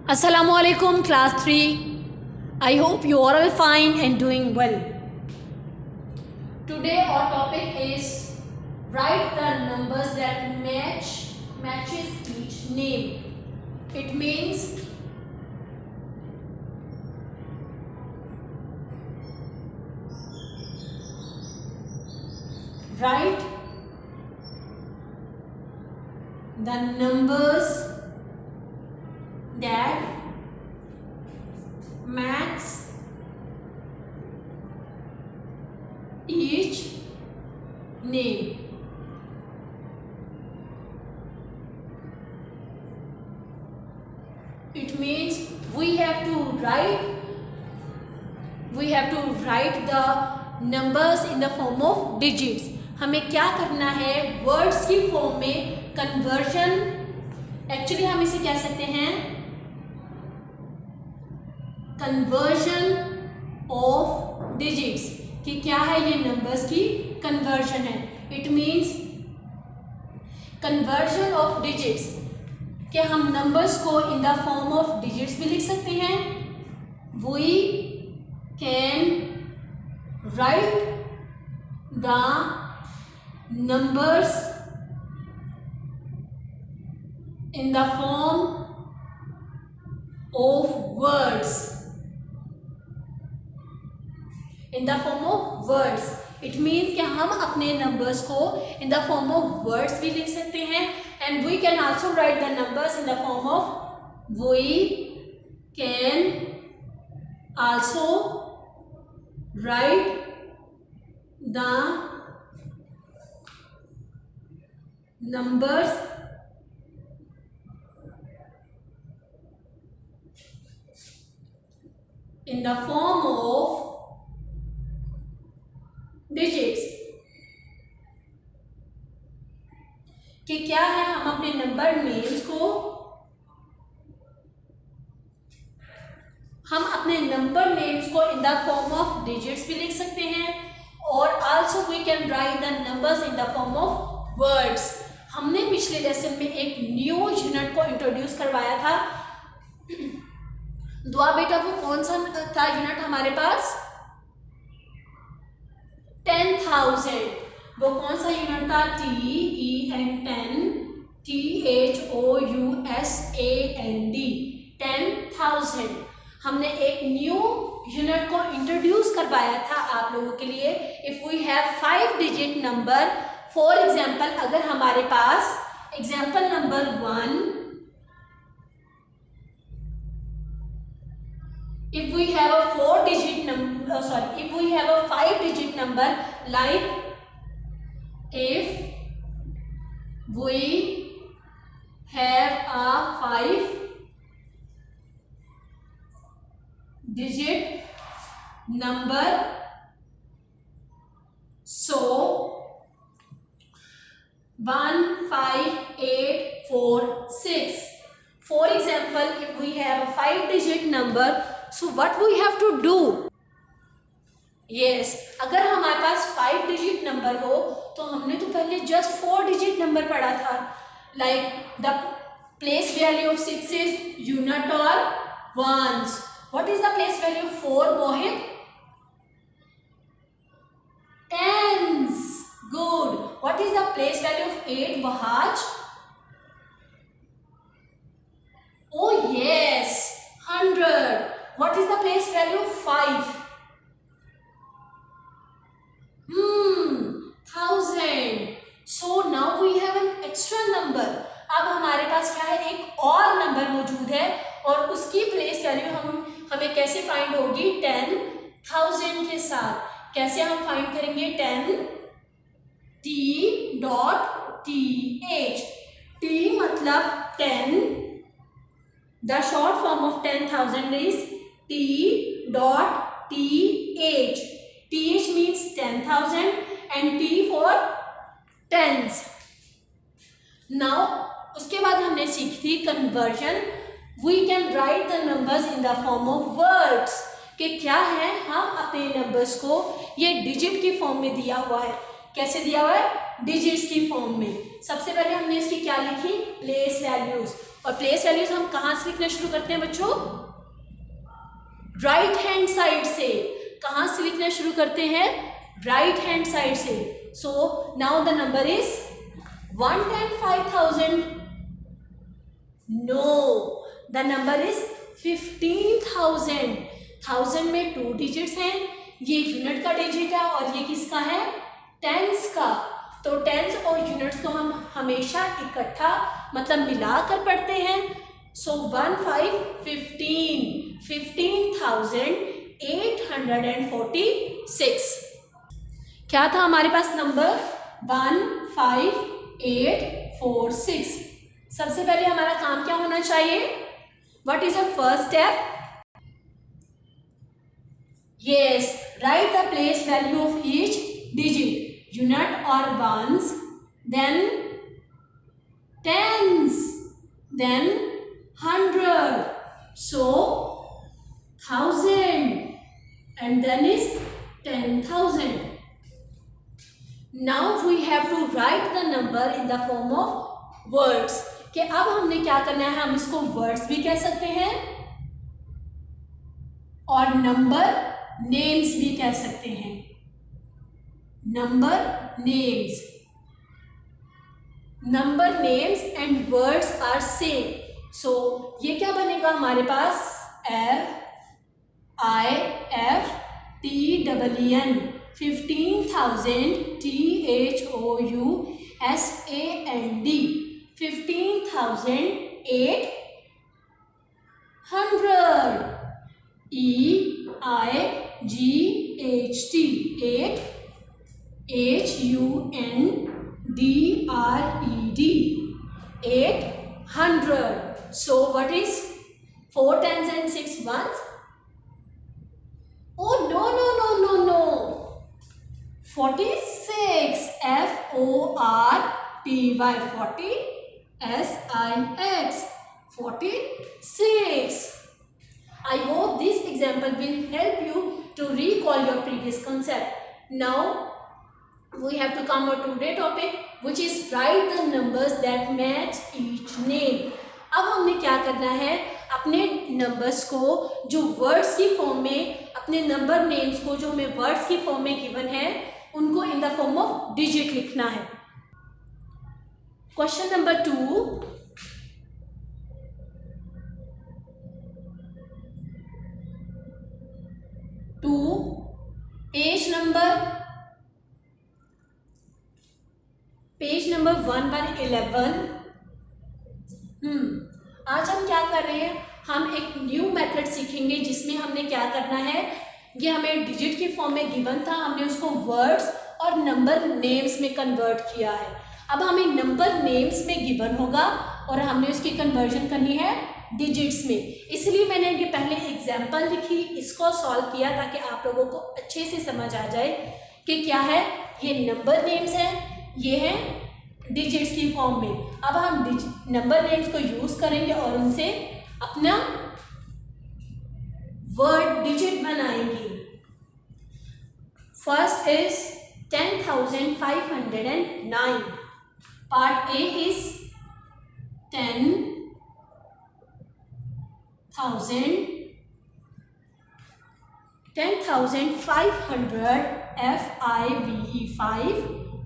Assalamualaikum class 3. I hope you are all fine and doing well. Today our topic is write the numbers that matches each name. It means write the numbers that match each name. It means we have to write the numbers in the form of digits. हमें क्या करना है, words की form में conversion, actually हम इसे कह सकते हैं कन्वर्जन ऑफ डिजिट्स, कि क्या है ये नंबर्स की कन्वर्जन है. It means conversion of digits, कि हम नंबर्स को in the form of digits भी लिख सकते हैं. We can write the numbers in the form of words. In the form of words. It means कि हम अपने numbers को in the form of words भी लिख सकते हैं, and we can also write the numbers in the form of, we can also write the numbers in the form of digits. कि क्या है, हम अपने नंबर नेम्स को in the form of digits भी लिख सकते हैं, और also we can write the numbers in the form of words. हमने पिछले लेसन में एक न्यू यूनिट को इंट्रोड्यूस करवाया था. दुआ बेटा, वो कौन सा था यूनिट हमारे पास? 10,000. वो कौन सा यूनिट था? THOUSAND 10,000. हमने एक न्यू यूनिट को इंट्रोड्यूस करवाया था आप लोगों के लिए. If we have 5 digit number, for example, अगर हमारे पास example number 1, if we have a 4-digit number, if we have a 5-digit number, like if we have a 5-digit number, so 1, 5, 8, 4, 6. For example, if we have a 5-digit number, so what we have to do? Yes, अगर हमारे पास 5 digit number हो तो हमने तो पहले just 4 digit number पढ़ा था. Like the place value of 6 is unit और ones. What is the place value of 4, Mohit? Tens. Good. What is the place value of 8, Wahaj? Oh yes, 100. What is the place value of 5? 1000. So now we have an extra number. अब हमारे पास क्या है, एक और number मौजूद है, और उसकी प्लेस वैल्यू हमें कैसे फाइंड होगी? 10,000 के साथ. कैसे हम फाइंड करेंगे? 10 T.TH. T मतलब 10. The short form of 10,000 is T.TH. TH means 10,000 and T for tens. Now उसके बाद हमने सीखी थी conversion. We can write the numbers in the form of words. कि क्या है, हम अपने नंबर्स को ये डिजिट की फॉर्म में दिया हुआ है. कैसे दिया हुआ है? डिजिट्स की फॉर्म में. सबसे पहले हमने इसकी क्या लिखी? Place values. और प्लेस वैल्यूज हम कहाँ से लिखना शुरू करते हैं बच्चों? राइट हैंड साइड से। कहाँ से लिखना शुरू करते हैं? राइट हैंड साइड से। So now the number is 105,000. No, the number is 15,000. 1000 में 2 डिजिट्स हैं, ये यूनिट का डिजिट है और ये किसका है? टेंस का। तो टेंस और यूनिट्स को हम हमेशा इकट्ठा मतलब मिलाकर पढ़ते हैं। सो 15,846. क्या था हमारे पास नंबर? 15846. सबसे पहले हमारा काम क्या होना चाहिए? What is the first step? Yes, right the place value of each digit, unit or ones, then tens, then 100, so 1000, and then is 10,000. Now we have to write the number in the form of words. कि अब हमने क्या करना है? हम इसको words भी कह सकते हैं और number names भी कह सकते हैं। number names and words are same. So ये क्या बनेगा हमारे पास? FIFTEN 15,000 THOUSAND 15,800 EIGHT 8 HUNDRED 800. So what is 4 tens and 6 ones? Oh no, 46. FORTY 40 SIX 46. I hope this example will help you to recall your previous concept. Now we have to come to today's topic, which is write the numbers that match each name. अब हमने क्या करना है? अपने numbers को जो words की form में, अपने नंबर नेम्स को जो हमें वर्ड्स की फॉर्म में गिवन है, उनको इन द फॉर्म ऑफ डिजिट लिखना है। Question number 2, page number 111। आज हम क्या कर रहे हैं? हम एक न्यू मेथड सीखेंगे जिसमें हमने क्या करना है, ये हमें डिजिट की फॉर्म में गिवन था, हमने उसको वर्ड्स और नंबर नेम्स में कन्वर्ट किया है। अब हमें नंबर नेम्स में गिवन होगा और हमने उसकी कन्वर्जन करनी है डिजिट्स में। इसलिए मैंने ये पहले एग्जाम्पल लिखी, इसको सॉल्व किया ताकि आप लोगों को अच्छे से समझ आ जाए कि क्या है। ये नंबर नेम्स हैं, ये हैं डिजिट्स की फॉर्म में। अब हम नंबर नेम्स को यूज करेंगे और उनसे अपना वर्ड डिजिट बनाएंगे। First is 10,509. Part A is 10,500 FIVE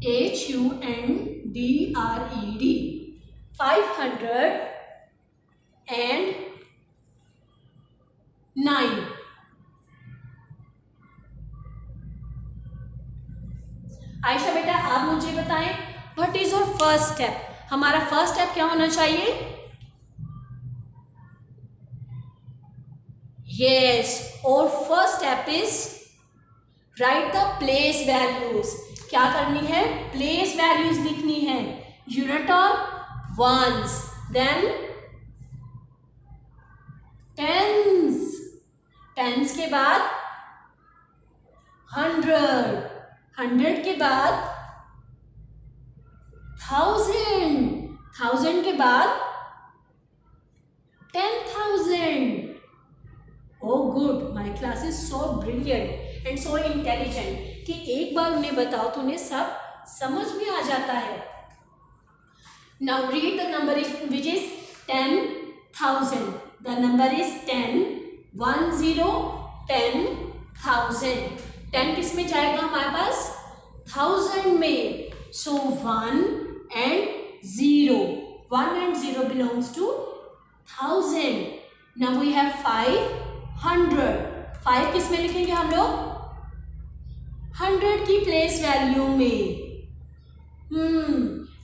5HUNDRED 509. Ayesha बेटा आप मुझे बताएं what is your first step? हमारा फर्स्ट स्टेप क्या होना चाहिए? यस, और first step is write the place values. क्या करनी है? प्लेस वैल्यूज लिखनी है, यूनिट और वंस, देन टेंस, टेंस के बाद 100, 100 के बाद 1000, 1000 के बाद 10,000. Oh good, my class is so brilliant and so intelligent कि एक बार उन्हें बताओ तो उन्हें सब समझ में आ जाता है. Now read the number which is 10,000. The number is 10, 10,000. 10 किस में जाएगा हमारे पास? 1000 में. So 1 and 0. 1 and 0 belongs to 1000. Now we have 500. 5 किस में लिखेंगे हम लोग? 100 की प्लेस वैल्यू में.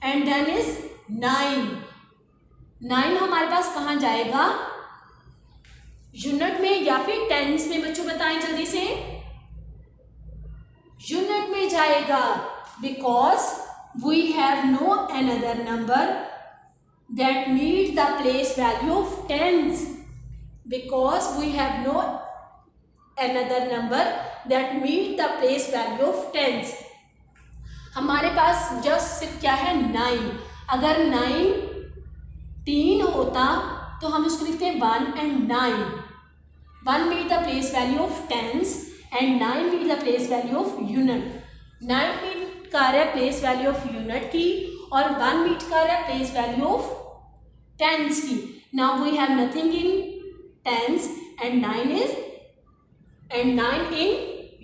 And then is 9. 9 हमारे पास कहाँ जाएगा? यूनिट में या फिर टेंस में? बच्चों बताएं जल्दी से. यूनिट में जाएगा, because we have no another number that meet the place value of tens. Because we have no another number that meet the place value of tens. हमारे पास जस्ट सिर्फ क्या है? 9. अगर 9 3 होता तो हम उसको लिखते हैं 1 and 9. 1 meet the place value of tens and 9 meet the place value of unit. 9 meet कर रहा है प्लेस वैल्यू ऑफ यूनिट की और 1 मीट कर रहा है प्लेस वैल्यू ऑफ टेंस की. Now we have nothing in tens and 9 in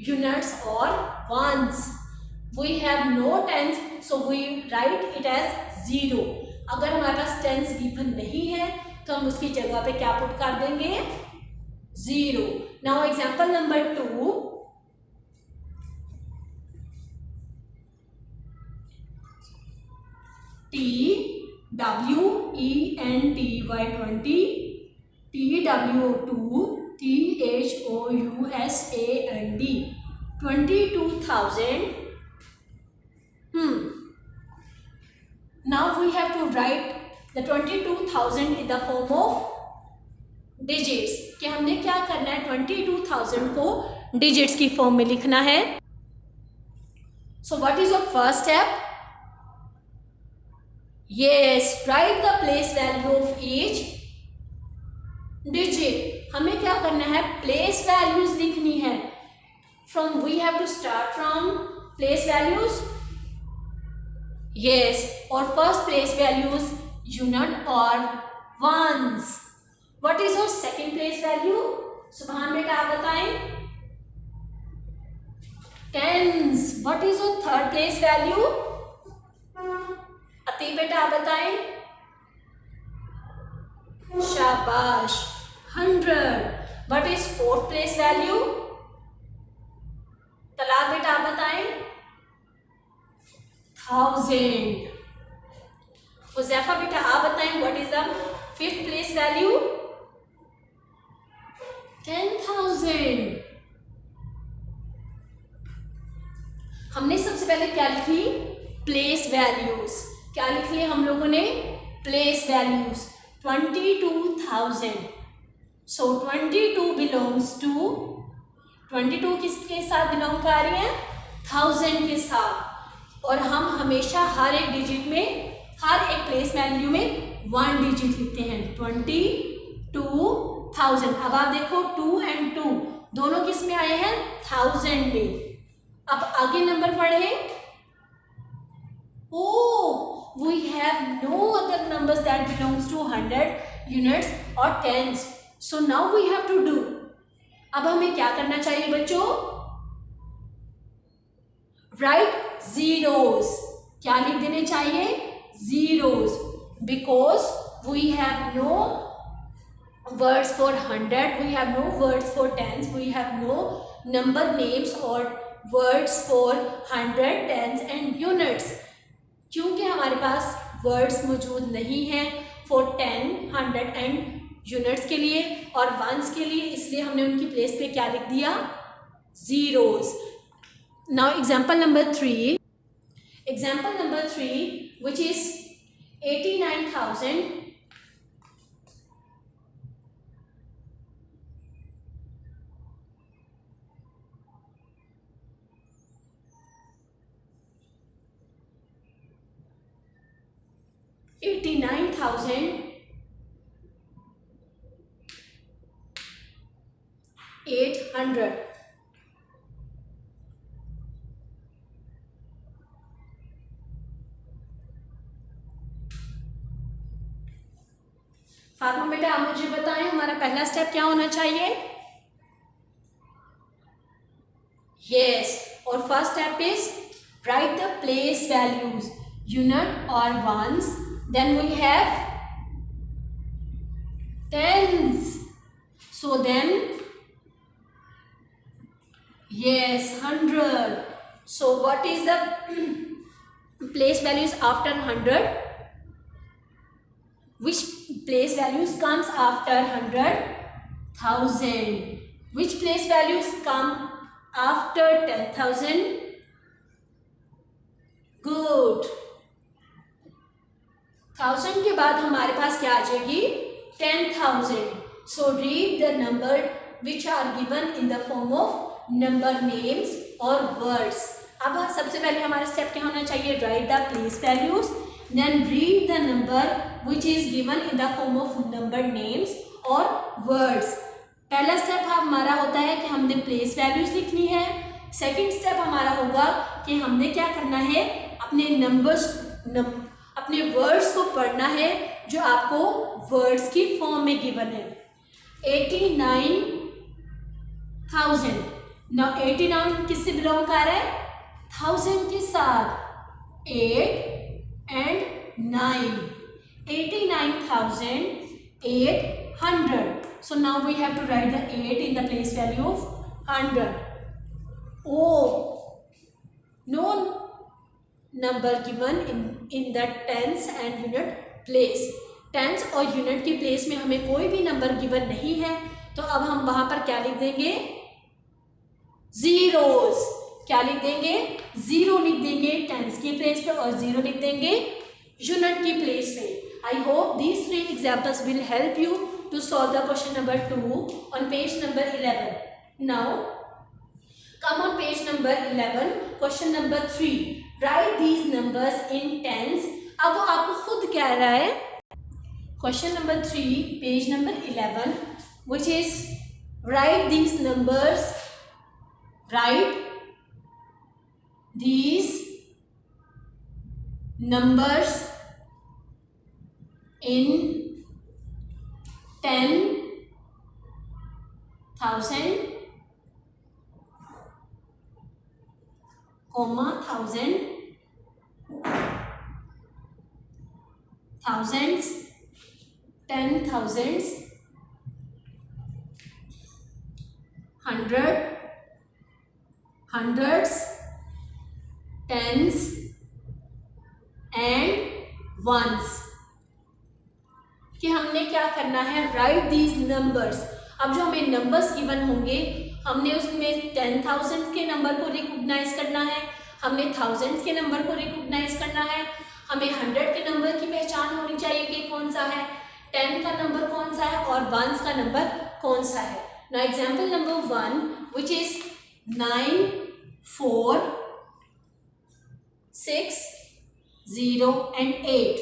units और ones. We have no tens, so we write it as 0. अगर हमारे पास टेंस गिवन नहीं है तो हम उसकी जगह पे क्या पुट कर देंगे? 0. Now example number 2. TWENTY 22 THOUSAND 22,000. Now we have to write the 22,000 in the form of digits. कि हमने क्या करना है? 22,000 को digits की फॉर्म में लिखना है. So what is your first step? Yes, write the place value of each digit. हमें क्या करना है? place values लिखनी है. From we have to start from place values. Yes, और first place values unit और ones. What is your second place value? सुभान बेटा आप बताएं. Tens. What is your third place value? अतीब बेटा आप बताएं. शाबाश. 100. What is fourth place value? तलाक बेटा आप बताएं. 1000. हुज़ैफा बेटा आप बताएं. What is the fifth place value? 10,000. हमने सबसे पहले क्या लिखी? Place values. क्या लिख लिया हम लोगों ने? Place values. 22,000. So 22 belongs to 22 किसके साथ बिलोंग कर रही है? 1000 के साथ. और हम हमेशा हर एक डिजिट में, हर एक प्लेस वैल्यू में 1 डिजिट लिखते हैं. 22,000. अब आप देखो 2 and 2 दोनों किस में आए हैं? 1000 में. अब आगे नंबर पढ़े. Oh, we have no other numbers that belongs to 100 units और tens. So now we have to do. अब हमें क्या करना चाहिए बच्चों? Write zeros. क्या लिख देने चाहिए? zeros. Because we have no words for 100, we have no words for tens, we have no number names or words for 100, tens and units. क्योंकि हमारे पास words मौजूद नहीं हैं for 10, 100 and units के लिए और ones के लिए, इसलिए हमने उनकी प्लेस पे क्या लिख दिया? zeros. Now example number 3. Example number 3, which is 89,000. $89,800. मुझे बताएं हमारा पहला स्टेप क्या होना चाहिए? यस, और first step is write the place values, unit और ones. Then we have tens. So then, yes, 100. So what is the place values after 100? Which place values comes after 100? 1000. Which place values come after 10,000? Good. 1000 के बाद हमारे पास क्या आ जाएगी? 10,000. So read the number which are given in the form of number names or words. अब सबसे पहले हमारा स्टेप क्या होना चाहिए? Write the place values. Then read the number which is given in the form of number names or words. पहला step हमारा होता है कि हमने प्लेस वैल्यूज लिखनी है. सेकंड स्टेप हमारा होगा कि हमने क्या करना है? अपने नंबर्स अपने वर्ड्स को पढ़ना है जो आपको वर्ड्स की फॉर्म में गिवन है. 89,000. ना 89 किससे बिलोंग कर रहा है? 1000 के साथ 8 and 9. 89,800. So now we have to write the 8 in the place value of 100. Oh, no number given in the tens and unit place. Tens और यूनिट की प्लेस में हमें कोई भी नंबर गिवन नहीं है, तो अब हम वहां पर क्या लिख देंगे? जीरोस. क्या लिख देंगे? जीरो लिख देंगे टेंस की प्लेस पे और जीरो लिख देंगे यूनिट की प्लेस पे. I hope these 3 examples will help you to solve the question number 2 on page number 11. Now come on page number 11, question number 3. Write these numbers in tens. अब वो आपको खुद कह रहा है. Question number 3, page number 11, which is write these numbers. Write these numbers in 10,000, comma, thousand, thousands, 10,000s, 100, hundreds, tens and ones. कि हमने क्या करना है? Right these numbers. अब जो हमें नंबर्स गिवन होंगे, हमने उसमें 10,000 के नंबर को रिकॉग्नाइज करना है, हमने थाउजेंड्स के नंबर को रिकॉग्नाइज करना है, हमें 100 के नंबर की पहचान होनी चाहिए कि कौन सा है, 10 का नंबर कौन सा है और वंस का नंबर कौन सा है. Now example number 1 which is 9, 4, 6, 0 and 8.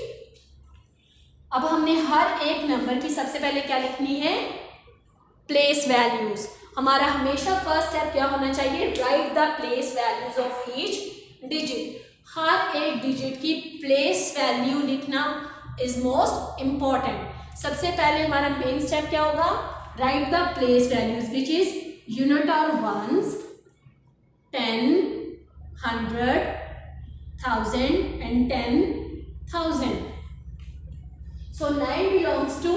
अब हमने हर एक नंबर की सबसे पहले क्या लिखनी है? Place values. हमारा हमेशा फर्स्ट स्टेप क्या होना चाहिए? Write the place values of each digit. हर एक डिजिट की प्लेस वैल्यू लिखना इज मोस्ट इम्पॉर्टेंट. सबसे पहले हमारा मेन स्टेप क्या होगा? Write the place values which is unit और ones, 10, 100, 1000 and 10,000. So 9 belongs to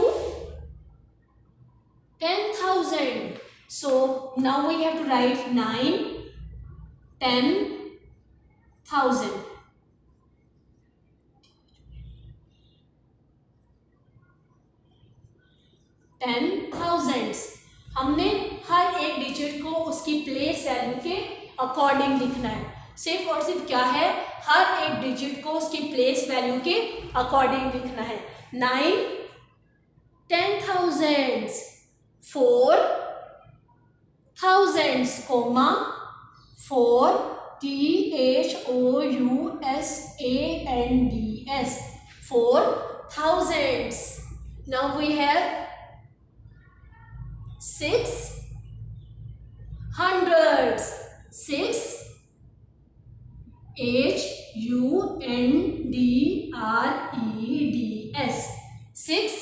10,000. So now we have to write 9, 10,000. 10,000s. हमने हर एक डिजिट को उसकी प्लेस वैल्यू के अकॉर्डिंग लिखना है. सिर्फ और सिर्फ क्या है? हर एक डिजिट को उसकी प्लेस वैल्यू के अकॉर्डिंग लिखना है. 9, 10,000s, 4, thousands, comma, 4, thousands, 4,000s. Now we have 6 hundreds, 6 hundreds, 6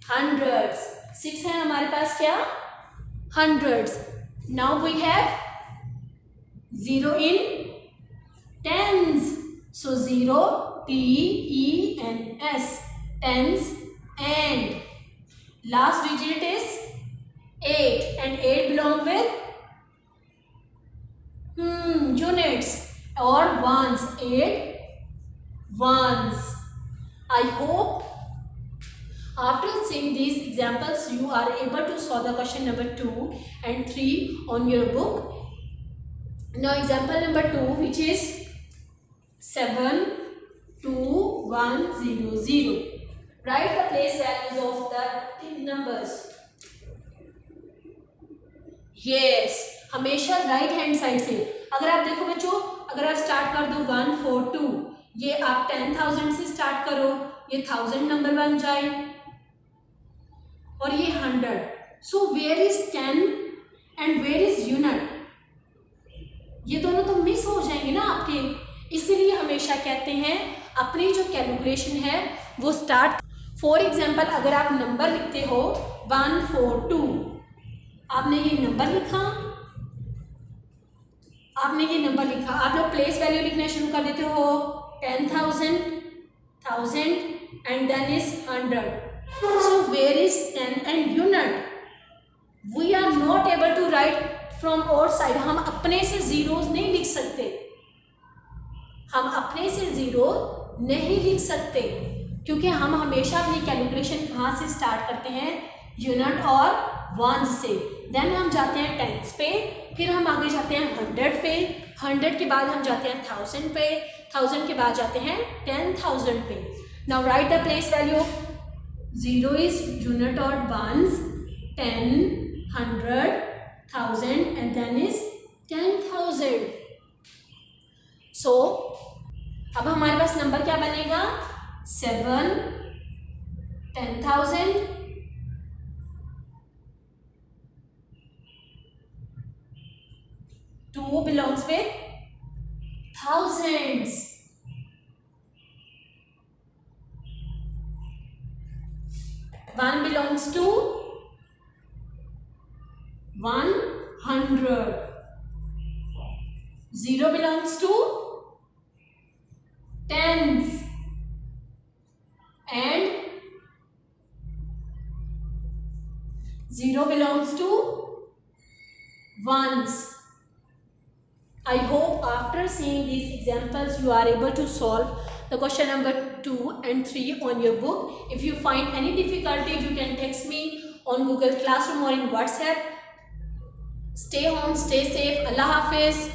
hundreds, 6 है हमारे पास क्या, hundreds. Now we have 0 in tens. So 0, TENS, tens. And last digit is 8, and 8 belong with units or ones. 8 ones. I hope after seeing these examples you are able to solve the question number 2 and 3 on your book. Now example number 2, which is 72100. Write the place values of the numbers. Yes, हमेशा right hand side से. अगर आप देखो बच्चों, अगर आप start कर दो 142, ये आप 10,000 से स्टार्ट करो, ये 1000 नंबर बन जाए, और ये 100. So where is 10 and where is unit? ये दोनों तो मिस हो जाएंगे ना आपके. इसीलिए हमेशा कहते हैं अपनी जो कैलकुलेशन है वो स्टार्ट. फॉर एग्जाम्पल, अगर आप नंबर लिखते हो 142, आपने ये नंबर लिखा, आप लोग प्लेस वैल्यू लिखना शुरू कर देते हो 10,000, 1000 and then is 100. So where is 10 and unit? We are not able to write from our side. हम अपने से जीरोस नहीं लिख सकते, हम अपने से जीरो नहीं लिख सकते, क्योंकि हम हमेशा अपनी कैलकुलेशन कहाँ से स्टार्ट करते हैं, यूनिट और वंस से. देन हम जाते हैं टेंस पे, फिर हम आगे जाते हैं 100 पे, 100 के बाद हम जाते हैं 1000 पे, 1000 के बाद जाते हैं 10,000 पे. Now right the place value of 0 is unit और ones, 10, 100, 1000 and then is 10,000. So अब हमारे पास नंबर क्या बनेगा, 7, 10,000, 2 belongs with thousands, 1 belongs to 100, 0 belongs to tens, and 0 belongs to ones. I hope after seeing these examples you are able to solve the question number 2 and 3 on your book. If you find any difficulty, you can text me on Google Classroom or in WhatsApp. Stay home, stay safe. Allah Hafiz.